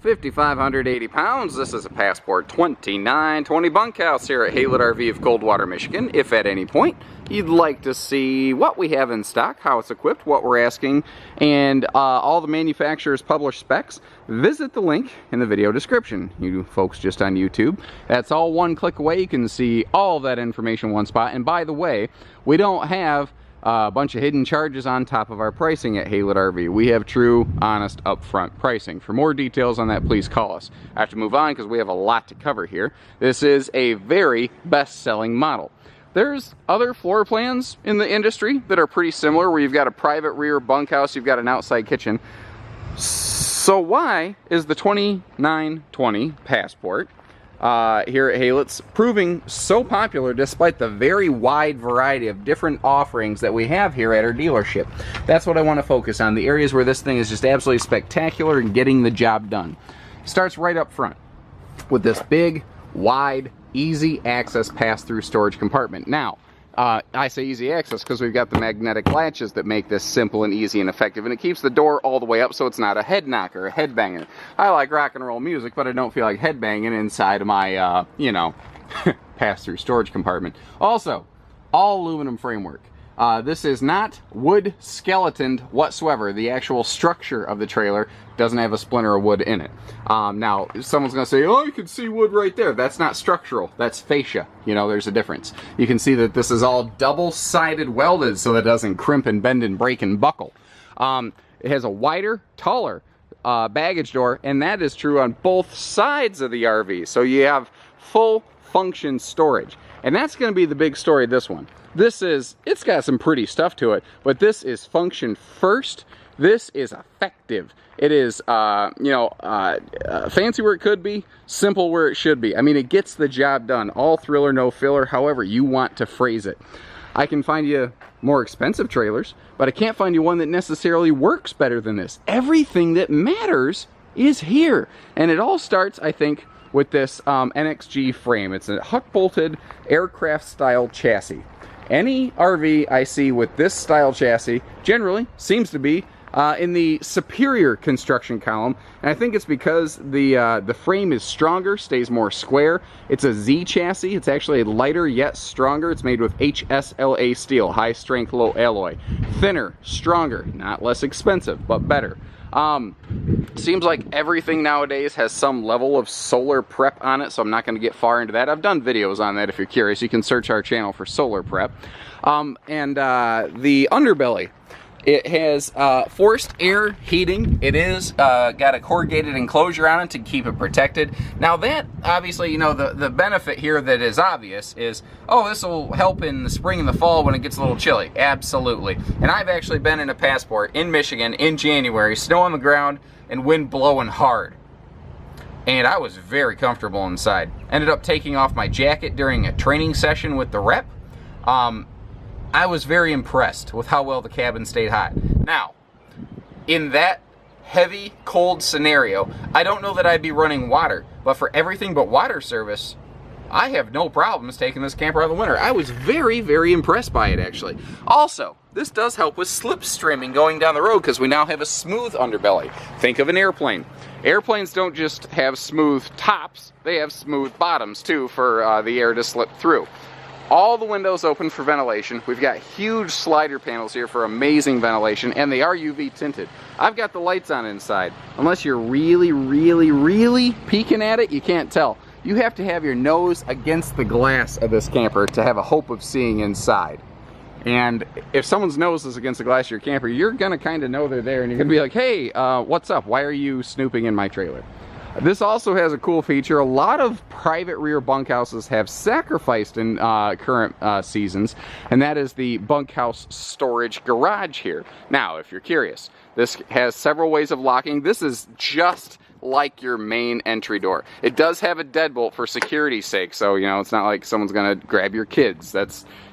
5,580 pounds. This is a Passport 2920 bunkhouse here at Haylet RV of Coldwater, Michigan. If at any point you'd like to see what we have in stock, how it's equipped, what we're asking, and all the manufacturer's published specs, visit the link in the video description. You folks just on YouTube, that's all one click away. You can see all that information in one spot. And by the way, we don't have a bunch of hidden charges on top of our pricing at Haylet RV. We have true, honest, upfront pricing. For more details on that, please call us. I have to move on because we have a lot to cover here. This is a very best-selling model. There's other floor plans in the industry that are pretty similar, where you've got a private rear bunkhouse, you've got an outside kitchen. So why is the 2920 Passport here at Haylet's proving so popular despite the very wide variety of different offerings that we have here at our dealership? That's what I want to focus on, the areas where this thing is just absolutely spectacular and getting the job done. Starts right up front with this big, wide, easy access pass-through storage compartment. Now, I say easy access because we've got the magnetic latches that make this simple and easy and effective, and it keeps the door all the way up so it's not a head knocker, a head banger. I like rock and roll music, but I don't feel like head banging inside of my, you know, pass-through storage compartment. Also, all aluminum framework. This is not wood skeletoned whatsoever. The actual structure of the trailer doesn't have a splinter of wood in it. Now, someone's going to say, oh, you can see wood right there. That's not structural. That's fascia. You know, there's a difference. You can see that this is all double-sided welded so that it doesn't crimp and bend and break and buckle. It has a wider, taller baggage door, and that is true on both sides of the RV. So you have full function storage. And that's going to be the big story of this one. It's got some pretty stuff to it, but this is function first. This is effective. It is, fancy where it could be, simple where it should be. I mean, it gets the job done. All thriller, no filler, however you want to phrase it. I can find you more expensive trailers, but I can't find you one that necessarily works better than this. Everything that matters is here. And it all starts, I think, with this Nxg Frame. It's a huck-bolted aircraft-style chassis. Any RV I see with this style chassis generally seems to be in the superior construction column, and I think it's because the frame is stronger, stays more square. It's a Z chassis. It's actually lighter yet stronger. It's made with HSLA steel, high strength, low alloy. Thinner, stronger, not less expensive, but better. Seems like everything nowadays has some level of solar prep on it, so I'm not going to get far into that. I've done videos on that if you're curious. You can search our channel for solar prep. The underbelly, it has forced air heating. It is got a corrugated enclosure on it to keep it protected. Now that, obviously, you know, the benefit here that is obvious is, oh, this will help in the spring and the fall when it gets a little chilly. Absolutely. And I've actually been in a Passport in Michigan in January, snow on the ground and wind blowing hard. And I was very comfortable inside. Ended up taking off my jacket during a training session with the rep. I was very impressed with how well the cabin stayed hot. Now, in that heavy, cold scenario, I don't know that I'd be running water, but for everything but water service, I have no problems taking this camper out in the winter. I was very, very impressed by it, actually. Also, this does help with slipstreaming going down the road because we now have a smooth underbelly. Think of an airplane. Airplanes don't just have smooth tops, they have smooth bottoms, too, for the air to slip through. All the windows open for ventilation. We've got huge slider panels here for amazing ventilation, and they are UV tinted. I've got the lights on inside. Unless you're really, really, really peeking at it, you can't tell. You have to have your nose against the glass of this camper to have a hope of seeing inside. And if someone's nose is against the glass of your camper, you're gonna kind of know they're there, and you're gonna be like, hey, what's up? Why are you snooping in my trailer? This also has a cool feature. A lot of private rear bunkhouses have sacrificed in current seasons, and that is the bunkhouse storage garage here. Now, if you're curious, this has several ways of locking. This is just like your main entry door. It does have a deadbolt for security's sake, so you know it's not like someone's gonna grab your kids.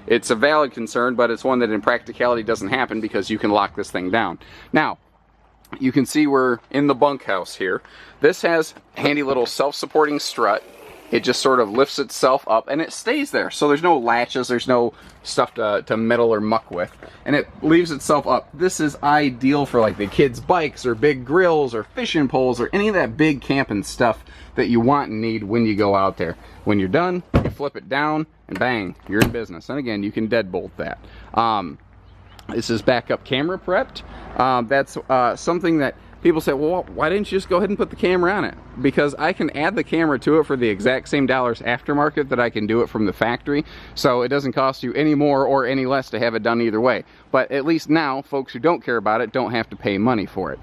It's a valid concern, but it's one that in practicality doesn't happen because you can lock this thing down. Now, you can see we're in the bunkhouse here. This has a handy little self-supporting strut. it just sort of lifts itself up and it stays there. So there's no latches, there's no stuff to meddle or muck with, and it leaves itself up. This is ideal for like the kids' bikes or big grills or fishing poles or any of that big camping stuff that you want and need when you go out there. When you're done, you flip it down and bang, you're in business. And again, you can deadbolt that. This is backup camera prepped. That's something that people say, well, why didn't you just go ahead and put the camera on it? Because I can add the camera to it for the exact same dollars aftermarket that I can do it from the factory. So it doesn't cost you any more or any less to have it done either way. But at least now, folks who don't care about it don't have to pay money for it.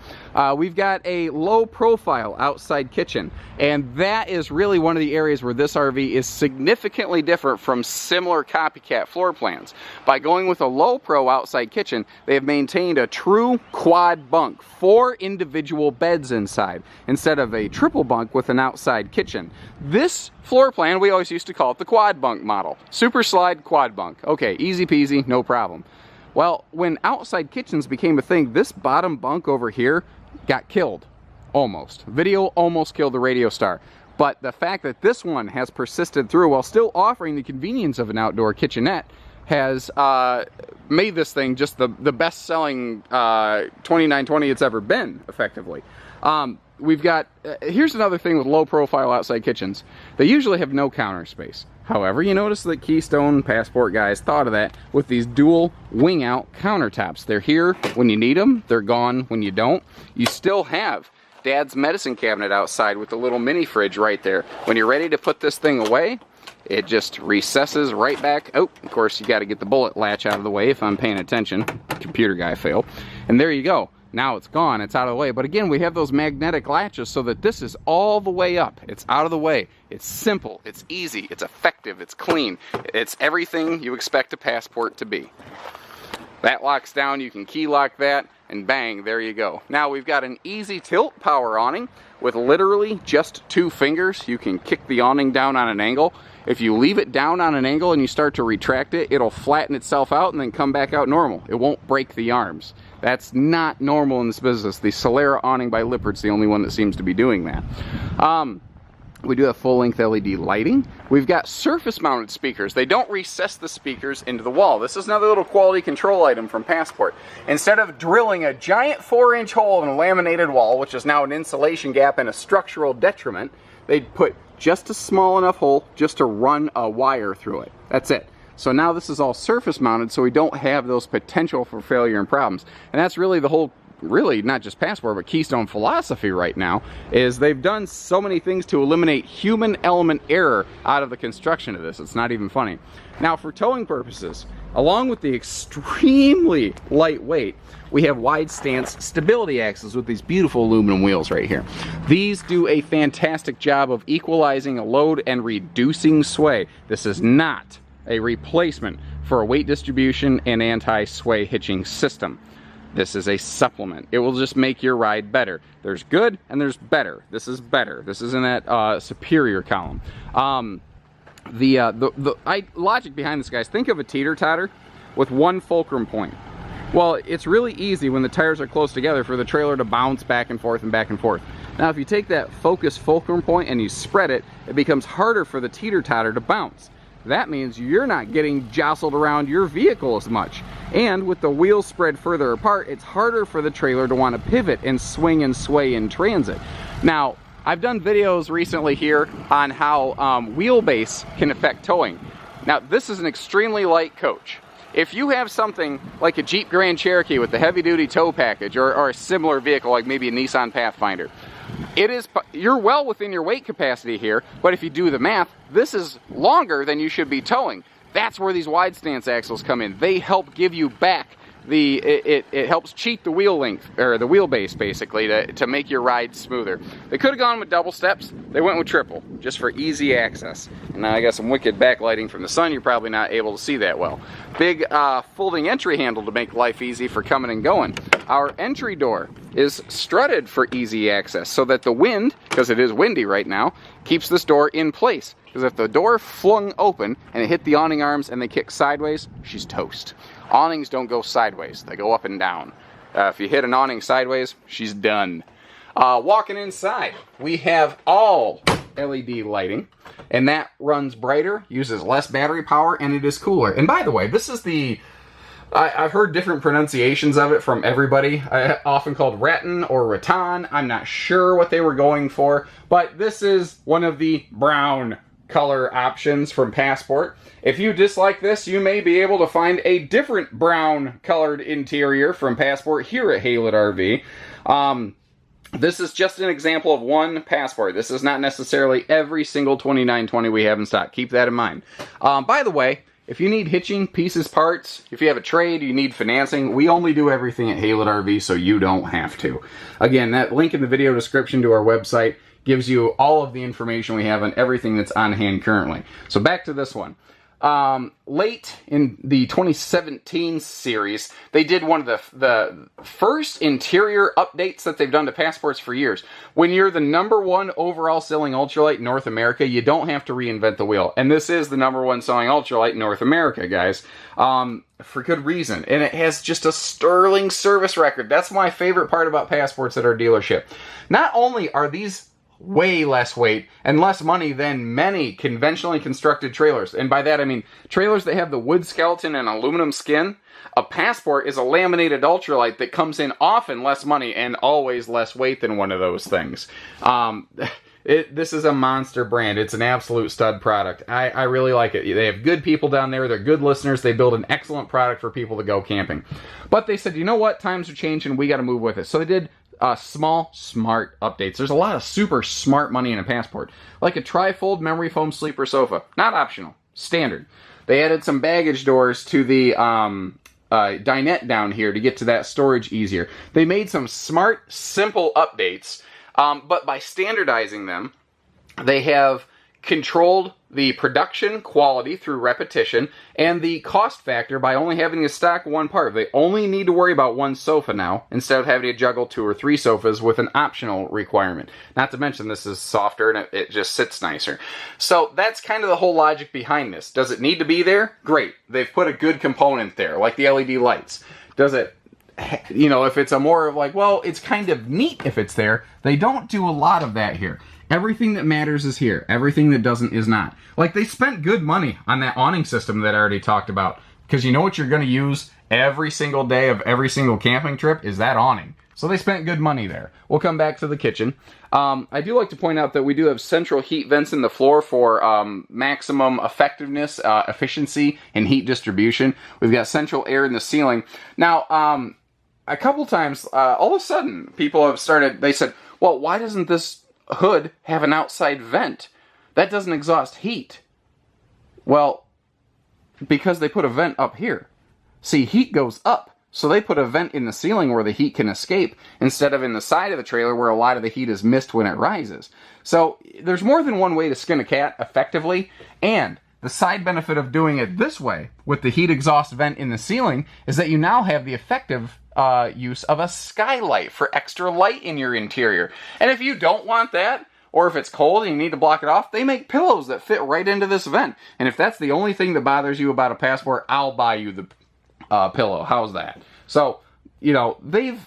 We've got a low profile outside kitchen. And that is really one of the areas where this RV is significantly different from similar copycat floor plans. By going with a low pro outside kitchen, they have maintained a true quad bunk, 4 individual beds inside, instead of a triple bunk with an outside kitchen. This floor plan, we always used to call it the quad bunk model. Super slide quad bunk. Okay, easy peasy, no problem. Well, when outside kitchens became a thing, this bottom bunk over here got killed. Almost. Video almost killed the Radio Star. But the fact that this one has persisted through while still offering the convenience of an outdoor kitchenette has made this thing just the best-selling 2920 it's ever been, effectively. We've got, here's another thing with low-profile outside kitchens. They usually have no counter space. However, you notice that Keystone Passport guys thought of that with these dual wing-out countertops. They're here when you need them. They're gone when you don't. You still have Dad's medicine cabinet outside with the little mini fridge right there. When you're ready to put this thing away, it just recesses right back. Oh, of course, you got to get the bullet latch out of the way if I'm paying attention. Computer guy failed. And there you go. Now it's gone, it's out of the way. But again, we have those magnetic latches so that this is all the way up. It's out of the way. It's simple, it's easy, it's effective, it's clean. It's everything you expect a Passport to be. That locks down, you can key lock that, and bang, there you go. Now we've got an easy tilt power awning with literally just 2 fingers. You can kick the awning down on an angle. If you leave it down on an angle and you start to retract it, it'll flatten itself out and then come back out normal. It won't break the arms. That's not normal in this business. The Solera awning by Lippard's the only one that seems to be doing that. We do have full-length LED lighting. We've got surface-mounted speakers. They don't recess the speakers into the wall. This is another little quality control item from Passport. Instead of drilling a giant 4-inch hole in a laminated wall, which is now an insulation gap and a structural detriment, they'd put just a small enough hole just to run a wire through it. That's it. So now this is all surface mounted, so we don't have those potential for failure and problems. And that's really the whole, really not just Passport, but Keystone philosophy right now, is they've done so many things to eliminate human element error out of the construction of this. It's not even funny. Now for towing purposes, along with the extremely lightweight, we have wide stance stability axles with these beautiful aluminum wheels right here. These do a fantastic job of equalizing a load and reducing sway. This is not a replacement for a weight distribution and anti-sway hitching system. This is a supplement. It will just make your ride better. There's good and there's better. This is better. This is in that superior column. Logic behind this, guys, think of a teeter-totter with one fulcrum point. Well, it's really easy when the tires are close together for the trailer to bounce back and forth and back and forth. Now, if you take that focus fulcrum point and you spread it, it becomes harder for the teeter-totter to bounce. That means you're not getting jostled around your vehicle as much. And with the wheels spread further apart, it's harder for the trailer to want to pivot and swing and sway in transit. Now, I've done videos recently here on how wheelbase can affect towing. Now, this is an extremely light coach. If you have something like a Jeep Grand Cherokee with the heavy-duty tow package or a similar vehicle like maybe a Nissan Pathfinder, you're well within your weight capacity here, but if you do the math, this is longer than you should be towing. That's where these wide stance axles come in. They help give you back it helps cheat the wheel length, or the wheelbase basically, to make your ride smoother. They could have gone with double steps. They went with triple, just for easy access. And now I got some wicked backlighting from the sun. You're probably not able to see that well. Big folding entry handle to make life easy for coming and going. Our entry door is strutted for easy access so that the wind, because it is windy right now, keeps this door in place. Because if the door flung open and it hit the awning arms and they kick sideways, she's toast. Awnings don't go sideways, they go up and down. If you hit an awning sideways, she's done. Walking inside, we have all LED lighting, and that runs brighter, uses less battery power, and it is cooler. And by the way, this is the... I've heard different pronunciations of it from everybody, often called rattan or rattan. I'm not sure what they were going for, but this is one of the brown color options from Passport. If you dislike this, you may be able to find a different brown colored interior from Passport here at Haylett RV. This is just an example of one Passport. This is not necessarily every single 2920 we have in stock. Keep that in mind. By the way, if you need hitching, pieces, parts, if you have a trade, you need financing, we only do everything at Haylett RV, so you don't have to. Again, that link in the video description to our website gives you all of the information we have on everything that's on hand currently. So back to this one. Late in the 2017 series, they did one of the first interior updates that they've done to Passports for years. When you're the #1 overall selling ultralight in North America, you don't have to reinvent the wheel. And this is the #1 selling ultralight in North America, guys. For good reason. And it has just a sterling service record. That's my favorite part about Passports at our dealership. Not only are these way less weight and less money than many conventionally constructed trailers. And by that I mean trailers that have the wood skeleton and aluminum skin. A Passport is a laminated ultralight that comes in often less money and always less weight than one of those things. This is a monster brand. It's an absolute stud product. I really like it. They have good people down there. They're good listeners. They build an excellent product for people to go camping. But they said, you know what? Times are changing. We got to move with it. So they did small, smart updates. There's a lot of super smart money in a Passport. Like a tri-fold memory foam sleeper sofa. Not optional. Standard. They added some baggage doors to the dinette down here to get to that storage easier. They made some smart, simple updates, but by standardizing them, they have controlled the production quality through repetition and the cost factor by only having to stock one part. They only need to worry about one sofa now instead of having to juggle 2 or 3 sofas with an optional requirement. Not to mention this is softer and it just sits nicer. So that's kind of the whole logic behind this. Does it need to be there? Great. They've put a good component there, like the LED lights. Does it, you know, if it's a more of like, well, it's kind of neat if it's there, they don't do a lot of that here. Everything that matters is here. Everything that doesn't is not. Like, they spent good money on that awning system that I already talked about. Because you know what you're going to use every single day of every single camping trip is that awning. So they spent good money there. We'll come back to the kitchen. I do like to point out that we do have central heat vents in the floor for maximum effectiveness, efficiency, and heat distribution. We've got central air in the ceiling. Now, a couple times, all of a sudden, people have started, they said, well, why doesn't this hood have an outside vent? That doesn't exhaust heat. Well, because they put a vent up here. See, heat goes up, so they put a vent in the ceiling where the heat can escape instead of in the side of the trailer where a lot of the heat is missed when it rises. So there's more than one way to skin a cat effectively, and the side benefit of doing it this way with the heat exhaust vent in the ceiling is that you now have the effective use of a skylight for extra light in your interior. And if you don't want that, or if it's cold and you need to block it off, they make pillows that fit right into this vent. And if that's the only thing that bothers you about a Passport, I'll buy you the pillow. How's that? So, you know, they've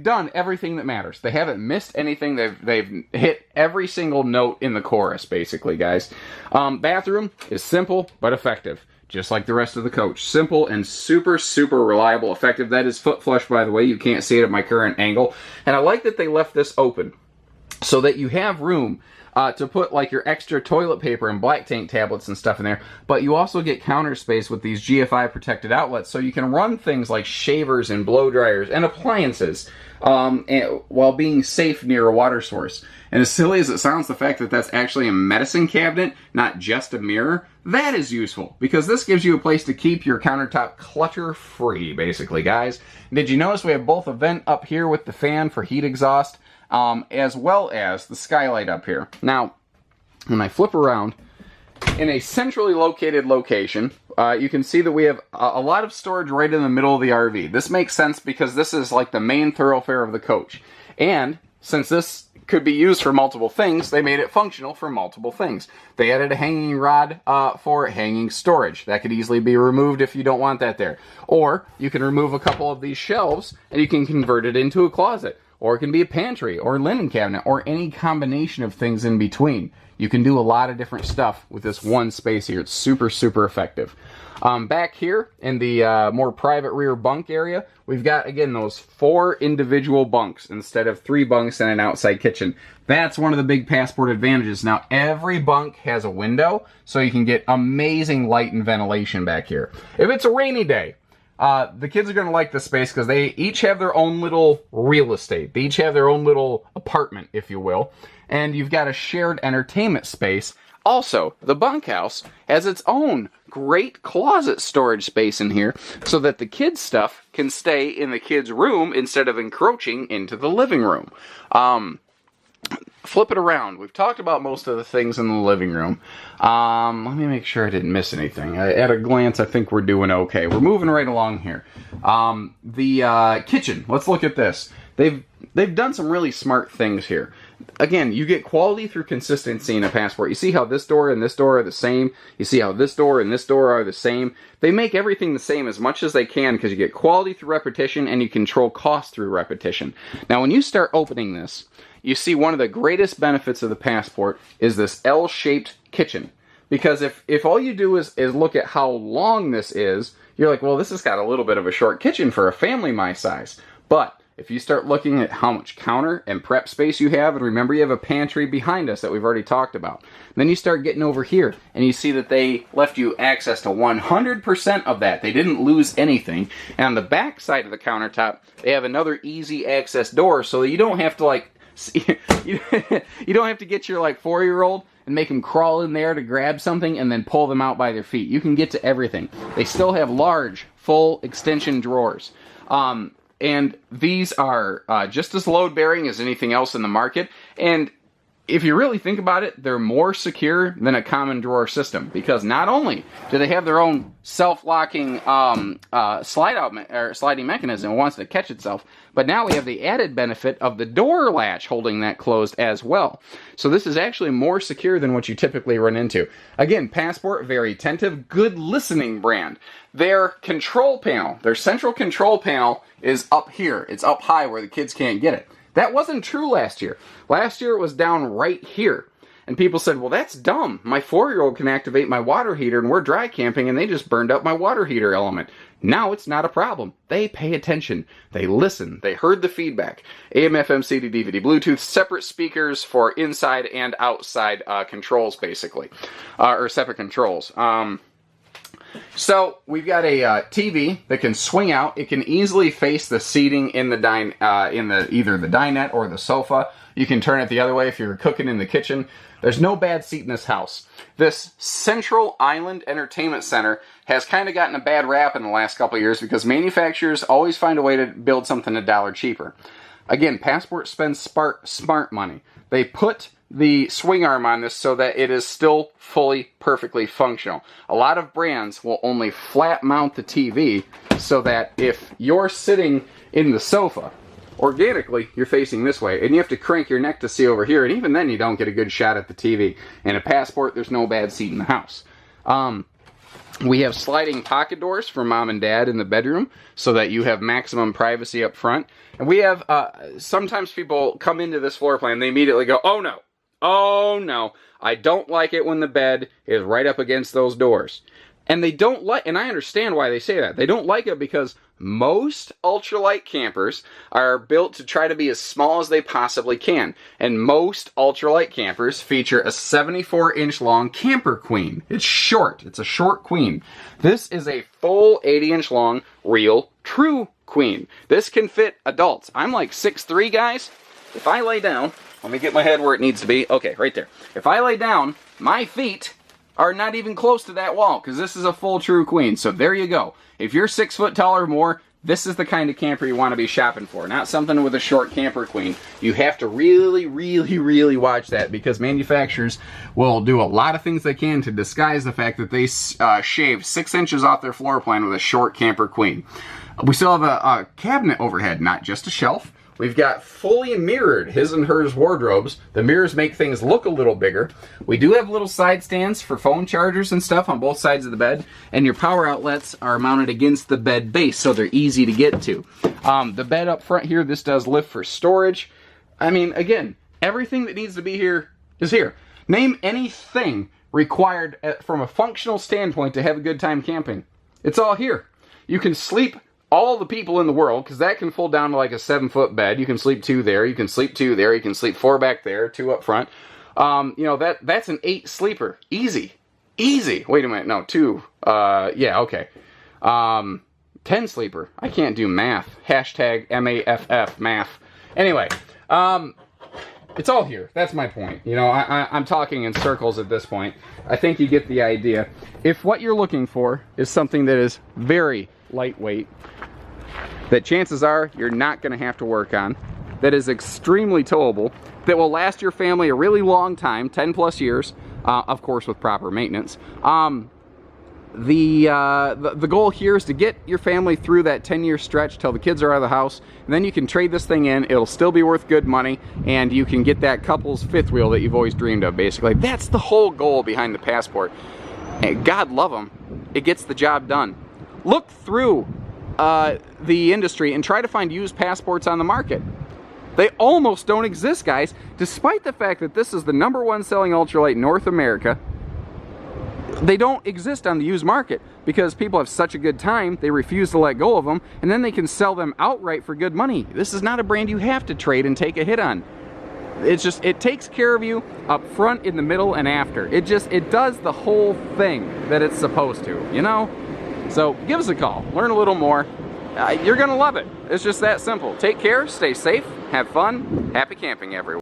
done everything that matters. They haven't missed anything. They've hit every single note in the chorus, basically, guys. Bathroom is simple but effective. Just like the rest of the coach. Simple and super, super reliable, effective. That is foot flush, by the way. You can't see it at my current angle. And I like that they left this open so that you have room to put like your extra toilet paper and black tank tablets and stuff in there. But you also get counter space with these GFI protected outlets so you can run things like shavers and blow dryers and appliances while being safe near a water source. And as silly as it sounds, the fact that that's actually a medicine cabinet, not just a mirror, that is useful, because this gives you a place to keep your countertop clutter-free, basically, guys. Did you notice we have both a vent up here with the fan for heat exhaust, as well as the skylight up here. Now, when I flip around, in a centrally located location, you can see that we have a lot of storage right in the middle of the RV. This makes sense because this is like the main thoroughfare of the coach. And since this could be used for multiple things, they made it functional for multiple things. They added a hanging rod for hanging storage. That could easily be removed if you don't want that there. Or you can remove a couple of these shelves and you can convert it into a closet. or it can be a pantry, or a linen cabinet, or any combination of things in between. You can do a lot of different stuff with this one space here. It's super, super effective. Back here in the more private rear bunk area, we've got, again, those 4 individual bunks instead of 3 bunks and an outside kitchen. That's one of the big Passport advantages. Now, every bunk has a window, so you can get amazing light and ventilation back here. If it's a rainy day, the kids are going to like this space because they each have their own little real estate. They each have their own little apartment, if you will. And you've got a shared entertainment space. Also, the bunkhouse has its own great closet storage space in here so that the kids' stuff can stay in the kids' room instead of encroaching into the living room. Flip it around. We've talked about most of the things in the living room. Let me make sure I didn't miss anything. At a glance, I think we're doing okay. We're moving right along here. The kitchen. Let's look at this. They've done some really smart things here. Again, you get quality through consistency in a Passport. You see how this door and this door are the same. You see how this door and this door are the same. They make everything the same as much as they can because you get quality through repetition and you control cost through repetition. Now, when you start opening this, you see one of the greatest benefits of the Passport is this L-shaped kitchen. Because if all you do is look at how long this is, you're like, well, this has got a little bit of a short kitchen for a family my size. But if you start looking at how much counter and prep space you have, and remember you have a pantry behind us that we've already talked about, then you start getting over here, and you see that they left you access to 100% of that. They didn't lose anything. And on the back side of the countertop, they have another easy access door, so that you don't have to, like, you don't have to get your, like, 4-year-old and make them crawl in there to grab something and then pull them out by their feet. You can get to everything. They still have large, full extension drawers. And these are just as load-bearing as anything else in the market. And if you really think about it, they're more secure than a common drawer system. Because not only do they have their own self-locking sliding mechanism, it wants to catch itself, but now we have the added benefit of the door latch holding that closed as well. So this is actually more secure than what you typically run into. Again, Passport, very attentive, good listening brand. Their control panel, their central control panel is up here. It's up high where the kids can't get it. That wasn't true last year. Last year it was down right here. And people said, well, that's dumb. My 4-year-old can activate my water heater and we're dry camping and they just burned up my water heater element. Now it's not a problem. They pay attention. They listen. They heard the feedback. AM, FM, CD, DVD, Bluetooth, separate speakers for inside and outside controls, basically. Or separate controls. So we've got a TV that can swing out. It can easily face the seating in the either the dinette or the sofa. You can turn it the other way if you're cooking in the kitchen. There's no bad seat in this house. This central island entertainment center has kind of gotten a bad rap in the last couple of years because manufacturers always find a way to build something $1 cheaper. Again, Passport spends smart money. They put the swing arm on this so that it is still fully, perfectly functional. A lot of brands will only flat mount the TV so that if you're sitting in the sofa, organically you're facing this way, and you have to crank your neck to see over here, and even then you don't get a good shot at the TV. In a Passport, there's no bad seat in the house. We have sliding pocket doors for mom and dad in the bedroom so that you have maximum privacy up front. And we have, sometimes people come into this floor plan, they immediately go, oh no, I don't like it when the bed is right up against those doors. And they don't like, and I understand why they say that. They don't like it because most ultralight campers are built to try to be as small as they possibly can. And most ultralight campers feature a 74-inch long camper queen. It's short. It's a short queen. This is a full 80-inch long, real, true queen. This can fit adults. I'm like 6'3", guys. If I lay down, let me get my head where it needs to be. Okay, right there. If I lay down, my feet are not even close to that wall because this is a full true queen. So there you go. If you're 6 foot tall or more, this is the kind of camper you want to be shopping for. Not something with a short camper queen. You have to really, really, really watch that because manufacturers will do a lot of things they can to disguise the fact that they shave 6 inches off their floor plan with a short camper queen. We still have a cabinet overhead, not just a shelf. We've got fully mirrored his and hers wardrobes. The mirrors make things look a little bigger. We do have little side stands for phone chargers and stuff on both sides of the bed, and your power outlets are mounted against the bed base, so they're easy to get to. The bed up front here, this does lift for storage. I mean, again, everything that needs to be here is here. Name anything required from a functional standpoint to have a good time camping. It's all here. You can sleep all the people in the world, because that can fold down to like a 7-foot bed. You can sleep 2 there, you can sleep 2 there, you can sleep 4 back there, 2 up front. You know, that's an 8 sleeper. Easy. Easy. Wait a minute, no, 2. Yeah, okay. 10 sleeper. I can't do math. Hashtag MAFF, math. Anyway, it's all here. That's my point. You know, I'm talking in circles at this point. I think you get the idea. If what you're looking for is something that is very lightweight, that chances are you're not going to have to work on, that is extremely towable, that will last your family a really long time, 10 plus years, of course with proper maintenance. The goal here is to get your family through that 10-year stretch till the kids are out of the house, and then you can trade this thing in. It'll still be worth good money, and you can get that couple's 5th wheel that you've always dreamed of, basically. That's the whole goal behind the Passport. And God love them, it gets the job done. Look through the industry and try to find used Passports on the market. They almost don't exist, guys, despite the fact that this is the #1 selling ultralight in North America. They don't exist on the used market because people have such a good time, they refuse to let go of them, and then they can sell them outright for good money. This is not a brand you have to trade and take a hit on. It's just, it takes care of you up front, in the middle, and after. It does the whole thing that it's supposed to, you know? So give us a call, learn a little more. You're gonna love it. It's just that simple. Take care, stay safe, have fun, happy camping, everyone.